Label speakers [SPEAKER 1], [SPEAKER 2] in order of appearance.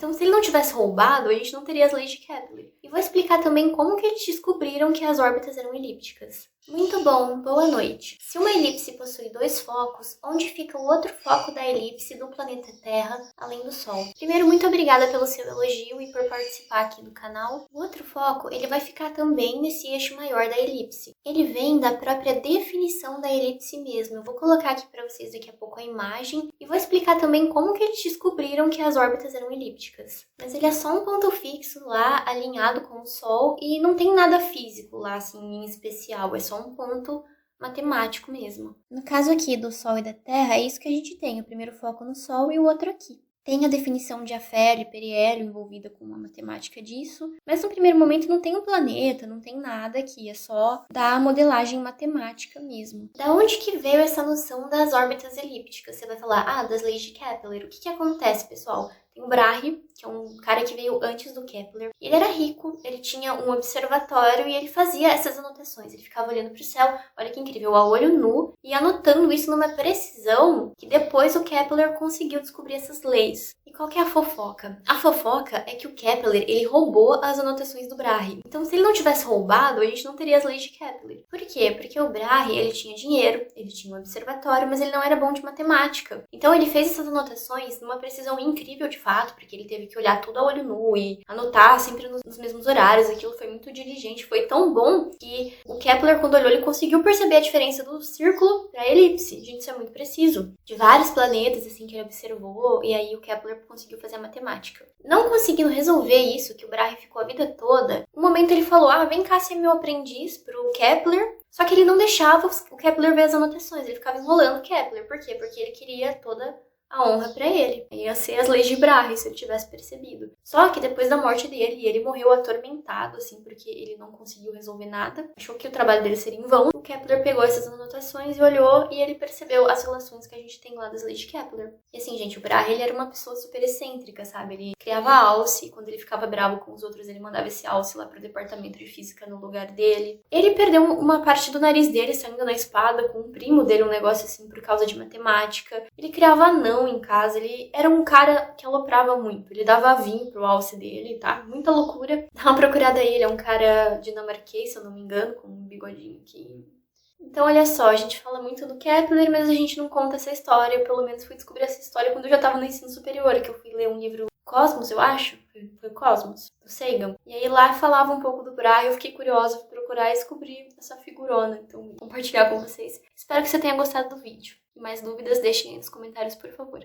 [SPEAKER 1] Então, se ele não tivesse roubado, a gente não teria as leis de Kepler. E vou explicar também como que eles descobriram que as órbitas eram elípticas. Muito bom, boa noite. Se uma elipse possui dois focos, onde fica o outro foco da elipse do planeta Terra, além do Sol? Primeiro, muito obrigada pelo seu elogio e por participar aqui do canal. O outro foco, ele vai ficar também nesse eixo maior da elipse. Ele vem da própria definição da elipse mesmo. Eu vou colocar aqui para vocês daqui a pouco a imagem e vou explicar também como que eles descobriram que as órbitas eram elípticas. Mas ele é só um ponto fixo lá, alinhado com o Sol, e não tem nada físico lá, assim, em especial. É só um ponto matemático mesmo. No caso aqui do Sol e da Terra, é isso que a gente tem. O primeiro foco no Sol e o outro aqui. Tem a definição de afélio e periélio envolvida com uma matemática disso, mas no primeiro momento não tem um planeta, não tem nada aqui, é só da modelagem matemática mesmo. Da onde que veio essa noção das órbitas elípticas? Você vai falar, das leis de Kepler. O que acontece, pessoal? Tem o Brahe, que é um cara que veio antes do Kepler. Ele era rico, ele tinha um observatório e ele fazia essas anotações. Ele ficava olhando para o céu, olha que incrível, a olho nu, e anotando isso numa precisão que depois o Kepler conseguiu descobrir essas leis. E qual que é a fofoca? A fofoca é que o Kepler, ele roubou as anotações do Brahe. Então, se ele não tivesse roubado, a gente não teria as leis de Kepler. Por quê? Porque o Brahe, ele tinha dinheiro, ele tinha um observatório, mas ele não era bom de matemática. Então, ele fez essas anotações numa precisão incrível de fato, porque ele teve que olhar tudo a olho nu e anotar sempre nos mesmos horários. Aquilo foi muito diligente, foi tão bom que o Kepler, quando olhou, ele conseguiu perceber a diferença do círculo para a elipse. Gente, isso é muito preciso. De vários planetas, assim, que ele observou, e aí o Kepler conseguiu fazer a matemática. Não conseguindo resolver isso, que o Brahe ficou a vida toda, um momento ele falou, vem cá ser meu aprendiz pro Kepler, só que ele não deixava o Kepler ver as anotações, ele ficava enrolando o Kepler. Por quê? Porque ele queria toda a honra pra ele. Ia ser as leis de Brahe, se ele tivesse percebido. Só que depois da morte dele, ele morreu atormentado, assim, porque ele não conseguiu resolver nada. Achou que o trabalho dele seria em vão. O Kepler pegou essas anotações e olhou, e ele percebeu as relações que a gente tem lá das leis de Kepler. E assim, gente, o Brahe, ele era uma pessoa super excêntrica, sabe? Ele criava alce, e quando ele ficava bravo com os outros, ele mandava esse alce lá pro departamento de física no lugar dele. Ele perdeu uma parte do nariz dele saindo na espada com um primo dele, um negócio assim, por causa de matemática. Ele criava anão em casa, ele era um cara que aloprava muito, ele dava vinho pro alce dele, tá? Muita loucura. Dá uma procurada aí, ele é um cara dinamarquês, se eu não me engano, com um bigodinho aqui. Então, olha só, a gente fala muito do Kepler, mas a gente não conta essa história. Eu, pelo menos, fui descobrir essa história quando eu já tava no ensino superior, que eu fui ler um livro Cosmos, eu acho. Foi Cosmos, do Sagan. E aí lá falava um pouco do Brahe, eu fiquei curiosa, fui procurar e descobri essa figurona. Então, vou compartilhar com vocês. Espero que você tenha gostado do vídeo. E mais dúvidas, deixem aí nos comentários, por favor.